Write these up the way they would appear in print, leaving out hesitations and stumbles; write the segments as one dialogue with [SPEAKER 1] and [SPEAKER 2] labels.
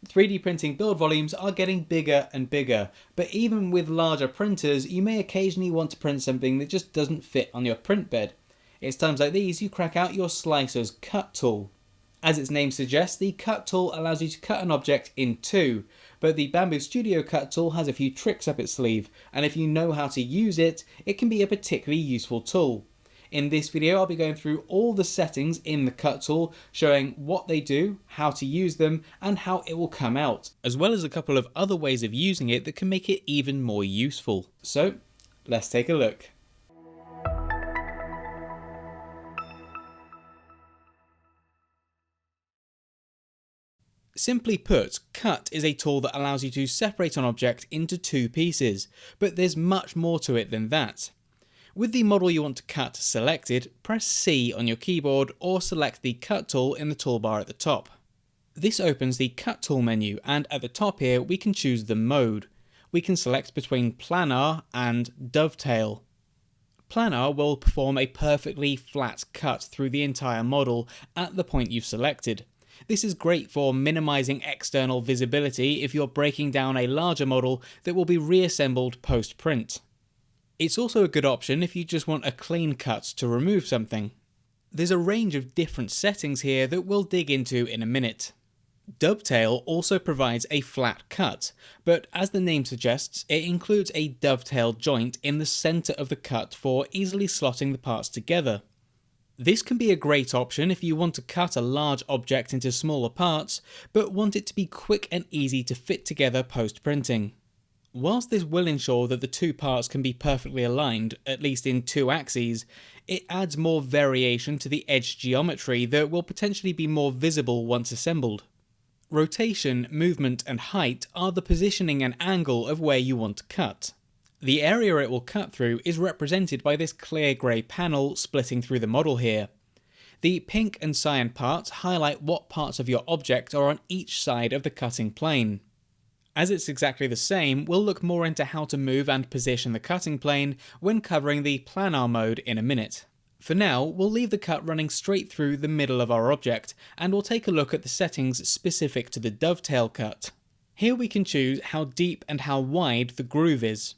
[SPEAKER 1] 3D printing build volumes are getting bigger and bigger, but even with larger printers, you may occasionally want to print something that just doesn't fit on your print bed. It's times like these you crack out your slicer's cut tool. As its name suggests, the cut tool allows you to cut an object in two, but the Bambu Studio Cut tool has a few tricks up its sleeve, and if you know how to use it, it can be a particularly useful tool. In this video I'll be going through all the settings in the cut tool, showing what they do, how to use them, and how it will come out, as well as a couple of other ways of using it that can make it even more useful. So, let's take a look. Simply put, Cut is a tool that allows you to separate an object into two pieces, but there's much more to it than that. With the model you want to cut selected, press C on your keyboard or select the Cut tool in the toolbar at the top. This opens the Cut tool menu, and at the top here we can choose the mode. We can select between Planar and Dovetail. Planar will perform a perfectly flat cut through the entire model at the point you've selected. This is great for minimizing external visibility if you're breaking down a larger model that will be reassembled post-print. It's also a good option if you just want a clean cut to remove something. There's a range of different settings here that we'll dig into in a minute. Dovetail also provides a flat cut, but as the name suggests, it includes a dovetail joint in the center of the cut for easily slotting the parts together. This can be a great option if you want to cut a large object into smaller parts, but want it to be quick and easy to fit together post-printing. Whilst this will ensure that the two parts can be perfectly aligned, at least in two axes, it adds more variation to the edge geometry that will potentially be more visible once assembled. Rotation, movement, and height are the positioning and angle of where you want to cut. The area it will cut through is represented by this clear grey panel splitting through the model here. The pink and cyan parts highlight what parts of your object are on each side of the cutting plane. As it's exactly the same, we'll look more into how to move and position the cutting plane when covering the planar mode in a minute. For now, we'll leave the cut running straight through the middle of our object, and we'll take a look at the settings specific to the dovetail cut. Here we can choose how deep and how wide the groove is.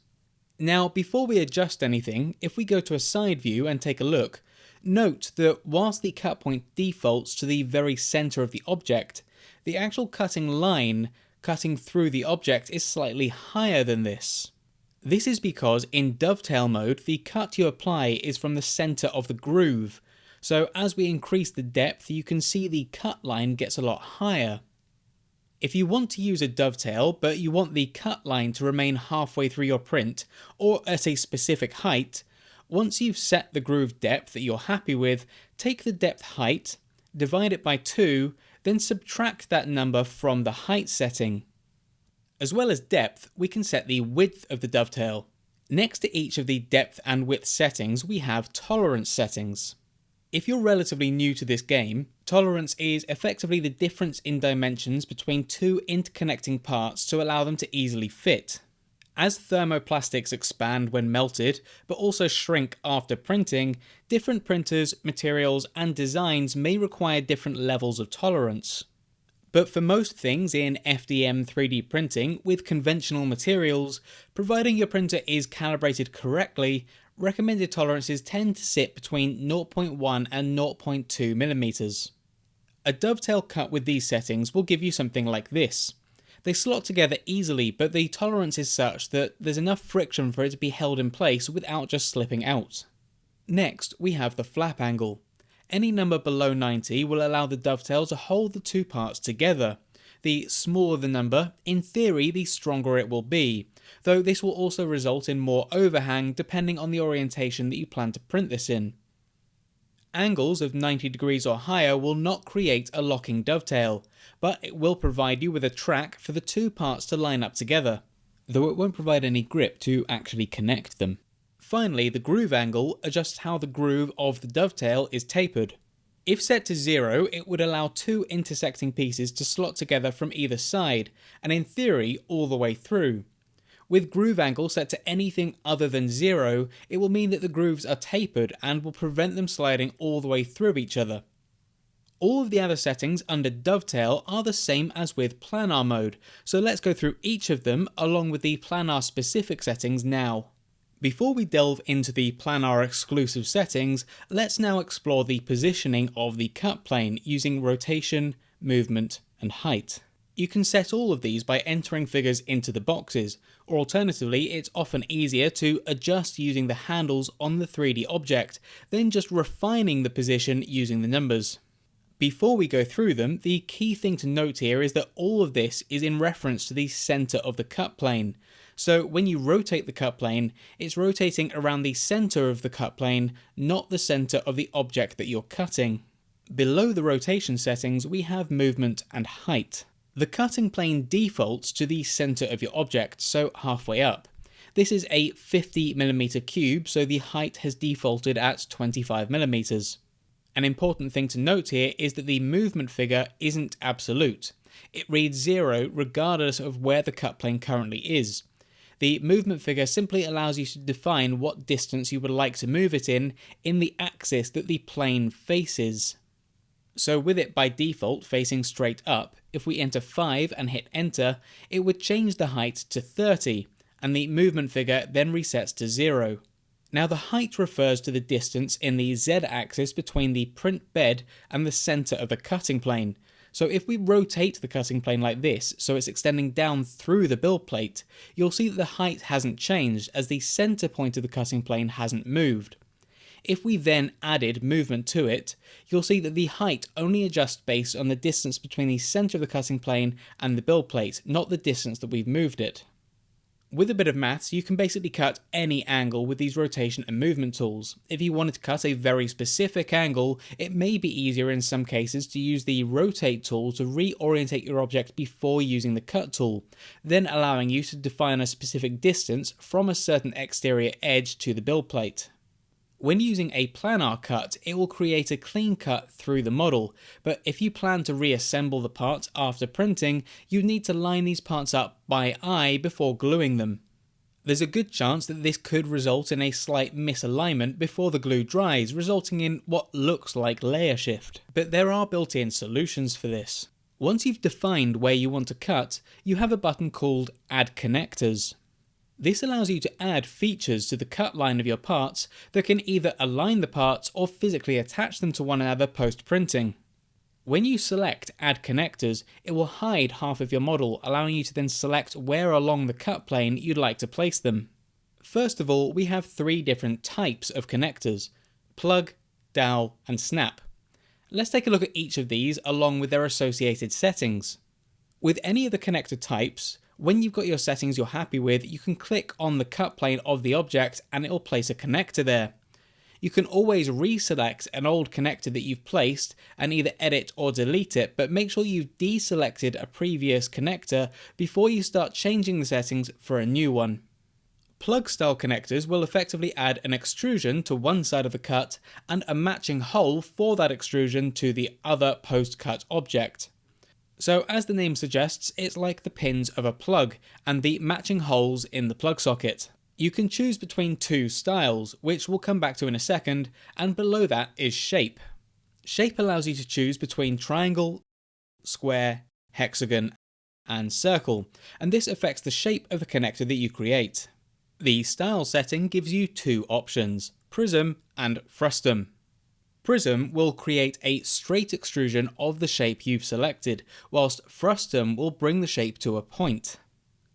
[SPEAKER 1] Now, before we adjust anything, if we go to a side view and take a look, note that whilst the cut point defaults to the very center of the object, the actual cutting line cutting through the object is slightly higher than this. This is because in dovetail mode, the cut you apply is from the center of the groove, so as we increase the depth, you can see the cut line gets a lot higher. If you want to use a dovetail, but you want the cut line to remain halfway through your print, or at a specific height, once you've set the groove depth that you're happy with, take the depth height, divide it by 2, then subtract that number from the height setting. As well as depth, we can set the width of the dovetail. Next to each of the depth and width settings, we have tolerance settings. If you're relatively new to this game, tolerance is effectively the difference in dimensions between two interconnecting parts to allow them to easily fit. As thermoplastics expand when melted, but also shrink after printing, different printers, materials, and designs may require different levels of tolerance. But for most things in FDM 3D printing with conventional materials, providing your printer is calibrated correctly, recommended tolerances tend to sit between 0.1 and 0.2 mm. A dovetail cut with these settings will give you something like this. They slot together easily, but the tolerance is such that there's enough friction for it to be held in place without just slipping out. Next, we have the flap angle. Any number below 90 will allow the dovetail to hold the two parts together. The smaller the number, in theory the stronger it will be, though this will also result in more overhang depending on the orientation that you plan to print this in. Angles of 90 degrees or higher will not create a locking dovetail, but it will provide you with a track for the two parts to line up together, though it won't provide any grip to actually connect them. Finally, the groove angle adjusts how the groove of the dovetail is tapered. If set to 0, it would allow two intersecting pieces to slot together from either side, and in theory all the way through. With groove angle set to anything other than 0, it will mean that the grooves are tapered and will prevent them sliding all the way through each other. All of the other settings under Dovetail are the same as with Planar mode, so let's go through each of them along with the Planar specific settings now. Before we delve into the Planar exclusive settings, let's now explore the positioning of the cut plane using rotation, movement, and height. You can set all of these by entering figures into the boxes, or alternatively it's often easier to adjust using the handles on the 3D object, then just refining the position using the numbers. Before we go through them, the key thing to note here is that all of this is in reference to the center of the cut plane. So when you rotate the cut plane, it's rotating around the center of the cut plane, not the center of the object that you're cutting. Below the rotation settings, we have movement and height. The cutting plane defaults to the center of your object, so halfway up. This is a 50mm cube, so the height has defaulted at 25mm. An important thing to note here is that the movement figure isn't absolute. It reads 0 regardless of where the cut plane currently is. The movement figure simply allows you to define what distance you would like to move it in the axis that the plane faces. So with it by default facing straight up, if we enter 5 and hit enter, it would change the height to 30, and the movement figure then resets to 0. Now the height refers to the distance in the z-axis between the print bed and the center of the cutting plane. So if we rotate the cutting plane like this, so it's extending down through the build plate, you'll see that the height hasn't changed as the center point of the cutting plane hasn't moved. If we then added movement to it, you'll see that the height only adjusts based on the distance between the center of the cutting plane and the build plate, not the distance that we've moved it. With a bit of maths, you can basically cut any angle with these rotation and movement tools. If you wanted to cut a very specific angle, it may be easier in some cases to use the rotate tool to reorientate your object before using the cut tool, then allowing you to define a specific distance from a certain exterior edge to the build plate. When using a planar cut, it will create a clean cut through the model, but if you plan to reassemble the parts after printing, you need to line these parts up by eye before gluing them. There's a good chance that this could result in a slight misalignment before the glue dries, resulting in what looks like layer shift. But there are built-in solutions for this. Once you've defined where you want to cut, you have a button called Add Connectors. This allows you to add features to the cut line of your parts that can either align the parts or physically attach them to one another post-printing. When you select Add Connectors, it will hide half of your model, allowing you to then select where along the cut plane you'd like to place them. First of all, we have 3 different types of connectors: plug, dowel, and snap. Let's take a look at each of these along with their associated settings. With any of the connector types, when you've got your settings you're happy with, you can click on the cut plane of the object and it will place a connector there. You can always reselect an old connector that you've placed and either edit or delete it, but make sure you've deselected a previous connector before you start changing the settings for a new one. Plug style connectors will effectively add an extrusion to one side of the cut and a matching hole for that extrusion to the other post-cut object. So as the name suggests, it's like the pins of a plug and the matching holes in the plug socket. You can choose between 2 styles, which we'll come back to in a second, and below that is shape. Shape allows you to choose between triangle, square, hexagon, and circle, and this affects the shape of the connector that you create. The style setting gives you 2 options: prism and frustum. Prism will create a straight extrusion of the shape you've selected, whilst frustum will bring the shape to a point.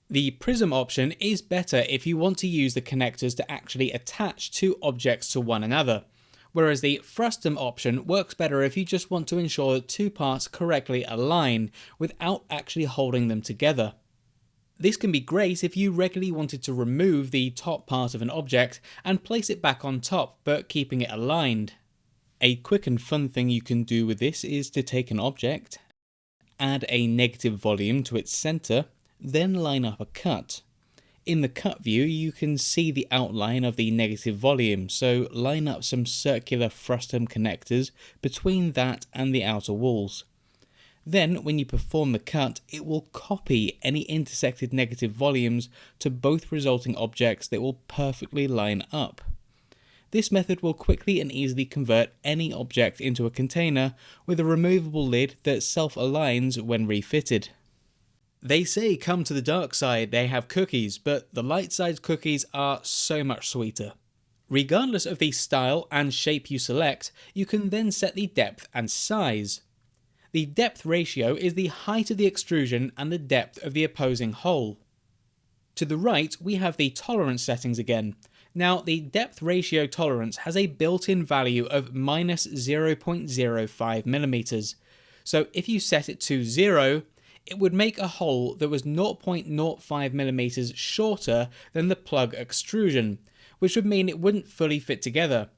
[SPEAKER 1] The prism option is better if you want to use the connectors to actually attach 2 objects to one another, whereas the frustum option works better if you just want to ensure that 2 parts correctly align without actually holding them together. This can be great if you regularly wanted to remove the top part of an object and place it back on top, but keeping it aligned. A quick and fun thing you can do with this is to take an object, add a negative volume to its center, then line up a cut. In the cut view you can see the outline of the negative volume, so line up some circular frustum connectors between that and the outer walls. Then when you perform the cut, it will copy any intersected negative volumes to both resulting objects that will perfectly line up. This method will quickly and easily convert any object into a container with a removable lid that self-aligns when refitted. They say come to the dark side, they have cookies, but the light side cookies are so much sweeter. Regardless of the style and shape you select, you can then set the depth and size. The depth ratio is the height of the extrusion and the depth of the opposing hole. To the right, we have the tolerance settings again. Now, the depth ratio tolerance has a built-in value of minus 0.05mm. So if you set it to 0, it would make a hole that was 0.05mm shorter than the plug extrusion, which would mean it wouldn't fully fit together.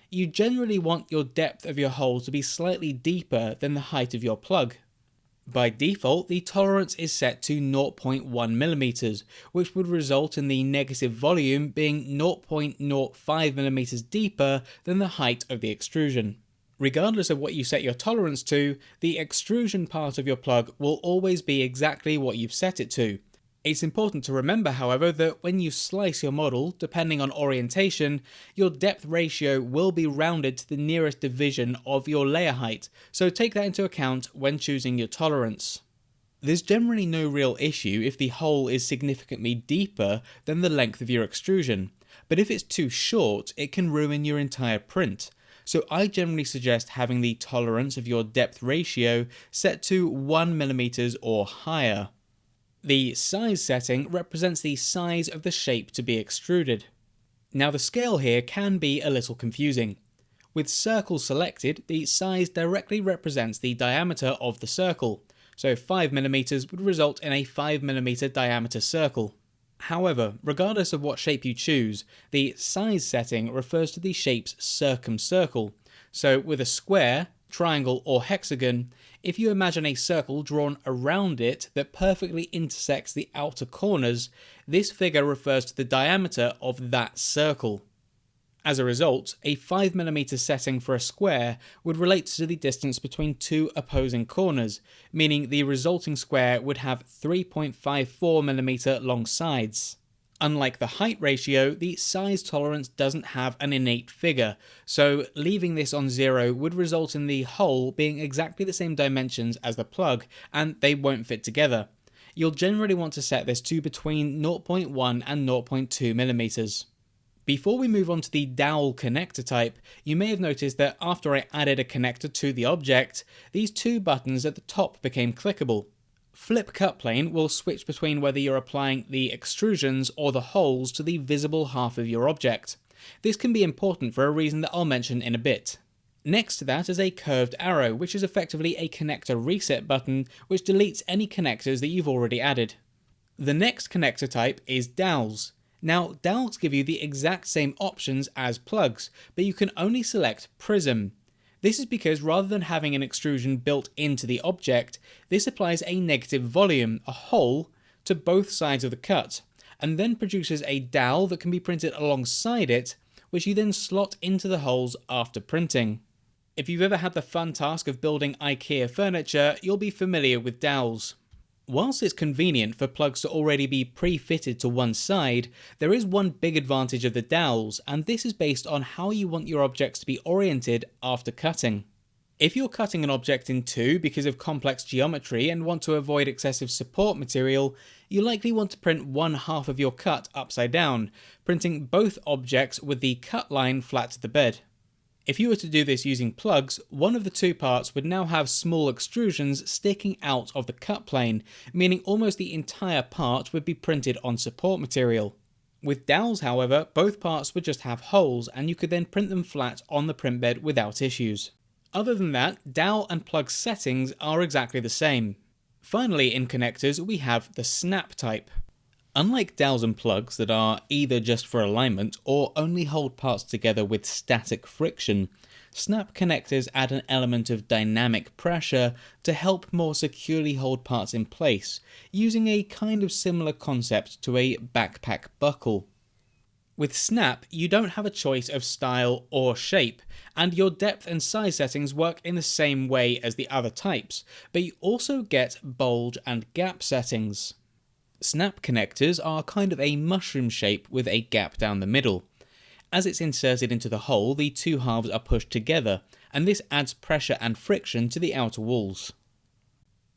[SPEAKER 1] You generally want your depth of your hole to be slightly deeper than the height of your plug. By default, the tolerance is set to 0.1mm, which would result in the negative volume being 0.05mm deeper than the height of the extrusion. Regardless of what you set your tolerance to, the extrusion part of your plug will always be exactly what you've set it to. It's important to remember, however, that when you slice your model, depending on orientation, your depth ratio will be rounded to the nearest division of your layer height, so take that into account when choosing your tolerance. There's generally no real issue if the hole is significantly deeper than the length of your extrusion, but if it's too short, it can ruin your entire print. So I generally suggest having the tolerance of your depth ratio set to 1mm or higher. The size setting represents the size of the shape to be extruded. Now the scale here can be a little confusing. With circle selected, the size directly represents the diameter of the circle, so 5mm would result in a 5mm diameter circle. However, regardless of what shape you choose, the size setting refers to the shape's circumcircle. So with a square, triangle or hexagon, if you imagine a circle drawn around it that perfectly intersects the outer corners, this figure refers to the diameter of that circle. As a result, a 5mm setting for a square would relate to the distance between two opposing corners, meaning the resulting square would have 3.54mm long sides. Unlike the height ratio, the size tolerance doesn't have an innate figure, so leaving this on 0 would result in the hole being exactly the same dimensions as the plug, and they won't fit together. You'll generally want to set this to between 0.1 and 0.2mm. Before we move on to the dowel connector type, you may have noticed that after I added a connector to the object, these two buttons at the top became clickable. Flip cut plane will switch between whether you're applying the extrusions or the holes to the visible half of your object. This can be important for a reason that I'll mention in a bit. Next to that is a curved arrow, which is effectively a connector reset button, which deletes any connectors that you've already added. The next connector type is dowels. Now, dowels give you the exact same options as plugs, but you can only select prism. This is because rather than having an extrusion built into the object, this applies a negative volume, a hole, to both sides of the cut, and then produces a dowel that can be printed alongside it, which you then slot into the holes after printing. If you've ever had the fun task of building IKEA furniture, you'll be familiar with dowels. Whilst it's convenient for plugs to already be pre-fitted to one side, there is one big advantage of the dowels, and this is based on how you want your objects to be oriented after cutting. If you're cutting an object in two because of complex geometry and want to avoid excessive support material, you likely want to print one half of your cut upside down, printing both objects with the cut line flat to the bed. If you were to do this using plugs, one of the two parts would now have small extrusions sticking out of the cut plane, meaning almost the entire part would be printed on support material. With dowels, however, both parts would just have holes, and you could then print them flat on the print bed without issues. Other than that, dowel and plug settings are exactly the same. Finally, in connectors, we have the snap type. Unlike dowels and plugs that are either just for alignment or only hold parts together with static friction, snap connectors add an element of dynamic pressure to help more securely hold parts in place, using a kind of similar concept to a backpack buckle. With snap, you don't have a choice of style or shape, and your depth and size settings work in the same way as the other types, but you also get bulge and gap settings. Snap connectors are kind of a mushroom shape with a gap down the middle. As it's inserted into the hole, the two halves are pushed together, and this adds pressure and friction to the outer walls.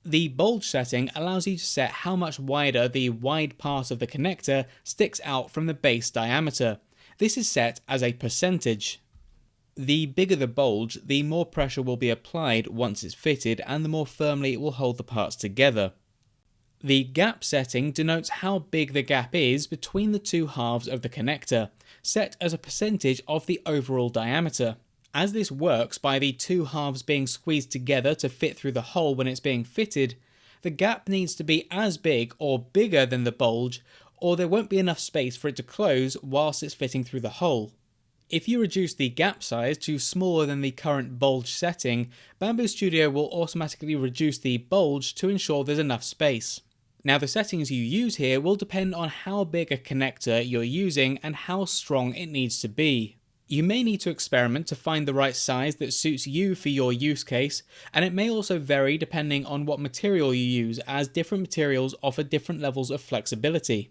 [SPEAKER 1] The bulge setting allows you to set how much wider the wide part of the connector sticks out from the base diameter. This is set as a percentage. The bigger the bulge, the more pressure will be applied once it's fitted, and the more firmly it will hold the parts together. The gap setting denotes how big the gap is between the two halves of the connector, set as a percentage of the overall diameter. As this works by the two halves being squeezed together to fit through the hole when it's being fitted, the gap needs to be as big or bigger than the bulge, or there won't be enough space for it to close whilst it's fitting through the hole. If you reduce the gap size to smaller than the current bulge setting, Bambu Studio will automatically reduce the bulge to ensure there's enough space. Now, the settings you use here will depend on how big a connector you're using and how strong it needs to be. You may need to experiment to find the right size that suits you for your use case, and it may also vary depending on what material you use, as different materials offer different levels of flexibility.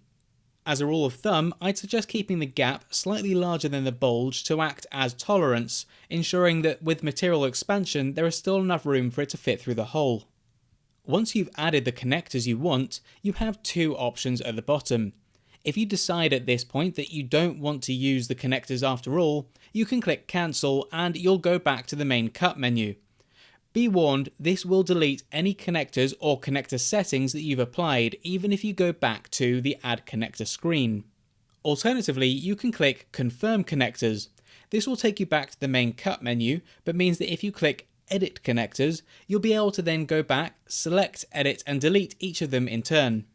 [SPEAKER 1] As a rule of thumb, I'd suggest keeping the gap slightly larger than the bulge to act as tolerance, ensuring that with material expansion there is still enough room for it to fit through the hole. Once you've added the connectors you want, you have two options at the bottom. If you decide at this point that you don't want to use the connectors after all, you can click cancel and you'll go back to the main cut menu. Be warned, this will delete any connectors or connector settings that you've applied, even if you go back to the add connector screen. Alternatively, you can click confirm connectors. This will take you back to the main cut menu, but means that if you click edit connectors, you'll be able to then go back, select, edit and delete each of them in turn.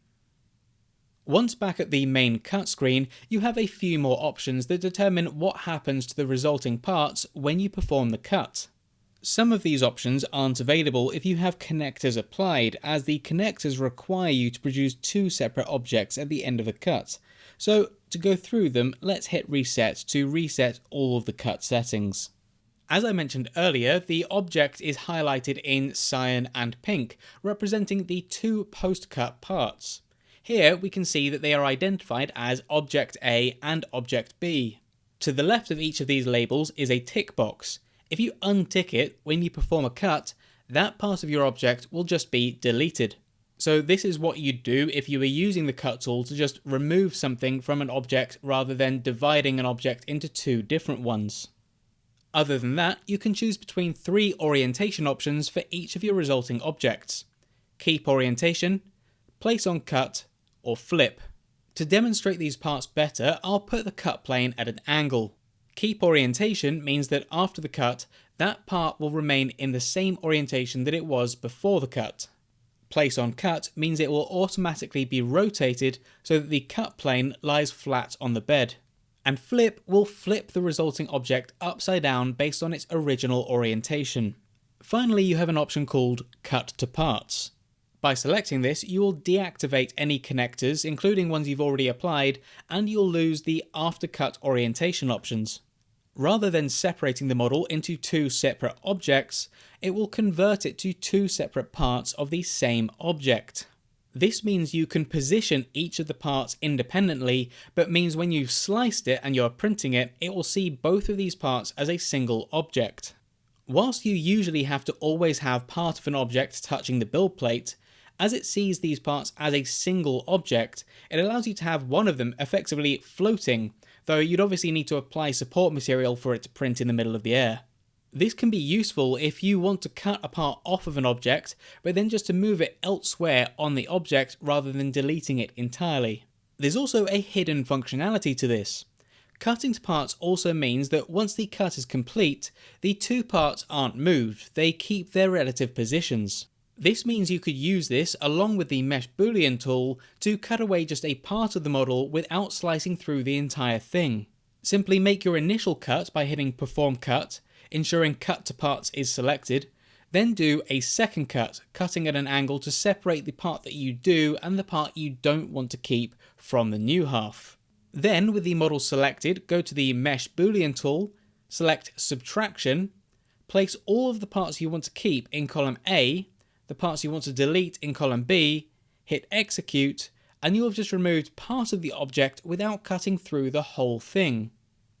[SPEAKER 1] Once back at the main cut screen, you have a few more options that determine what happens to the resulting parts when you perform the cut. Some of these options aren't available if you have connectors applied, as the connectors require you to produce two separate objects at the end of the cut. So to go through them, let's hit reset to reset all of the cut settings. As I mentioned earlier, the object is highlighted in cyan and pink, representing the two post-cut parts. Here we can see that they are identified as Object A and Object B. To the left of each of these labels is a tick box. If you untick it when you perform a cut, that part of your object will just be deleted. So this is what you'd do if you were using the cut tool to just remove something from an object rather than dividing an object into two different ones. Other than that, you can choose between three orientation options for each of your resulting objects: keep orientation, place on cut, or flip. To demonstrate these parts better, I'll put the cut plane at an angle. Keep orientation means that after the cut, that part will remain in the same orientation that it was before the cut. Place on cut means it will automatically be rotated so that the cut plane lies flat on the bed. And flip will flip the resulting object upside down based on its original orientation. Finally, you have an option called Cut to Parts. By selecting this, you will deactivate any connectors, including ones you've already applied, and you'll lose the after cut orientation options. Rather than separating the model into two separate objects, it will convert it to two separate parts of the same object. This means you can position each of the parts independently, but means when you've sliced it and you're printing it, it will see both of these parts as a single object. Whilst you usually have to always have part of an object touching the build plate, as it sees these parts as a single object, it allows you to have one of them effectively floating, though you'd obviously need to apply support material for it to print in the middle of the air. This can be useful if you want to cut a part off of an object, but then just to move it elsewhere on the object rather than deleting it entirely. There's also a hidden functionality to this. Cutting to parts also means that once the cut is complete, the two parts aren't moved, they keep their relative positions. This means you could use this along with the Mesh Boolean tool to cut away just a part of the model without slicing through the entire thing. Simply make your initial cut by hitting Perform Cut, ensuring Cut to Parts is selected, then do a second cut, cutting at an angle to separate the part that you do and the part you don't want to keep from the new half. Then, with the model selected, go to the Mesh Boolean tool, select Subtraction, place all of the parts you want to keep in column A, the parts you want to delete in column B, hit Execute, and you have just removed part of the object without cutting through the whole thing.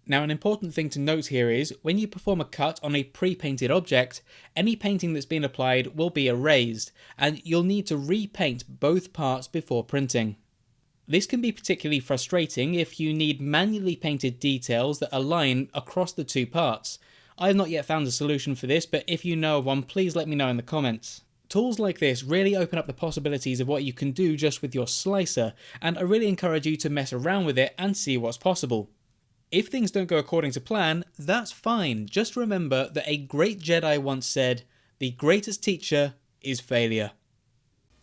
[SPEAKER 1] Now, an important thing to note here is, when you perform a cut on a pre-painted object, any painting that's been applied will be erased, and you'll need to repaint both parts before printing. This can be particularly frustrating if you need manually painted details that align across the two parts. I have not yet found a solution for this, but if you know of one, please let me know in the comments. Tools like this really open up the possibilities of what you can do just with your slicer, and I really encourage you to mess around with it and see what's possible. If things don't go according to plan, that's fine. Just remember that a great Jedi once said, "The greatest teacher is failure."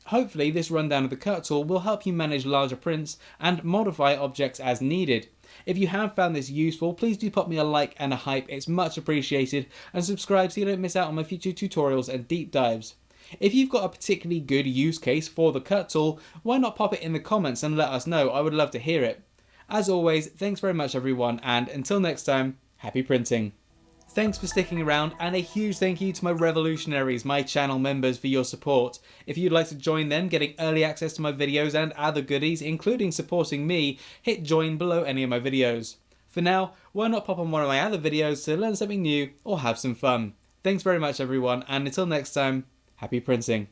[SPEAKER 1] Hopefully this rundown of the cut tool will help you manage larger prints and modify objects as needed. If you have found this useful, please do pop me a like and a hype, it's much appreciated, and subscribe so you don't miss out on my future tutorials and deep dives. If you've got a particularly good use case for the cut tool, why not pop it in the comments and let us know, I would love to hear it. As always, thanks very much everyone, and until next time, happy printing. Thanks for sticking around, and a huge thank you to my revolutionaries, my channel members, for your support. If you'd like to join them, getting early access to my videos and other goodies, including supporting me, hit join below any of my videos. For now, why not pop on one of my other videos to learn something new or have some fun. Thanks very much everyone, and until next time, happy printing.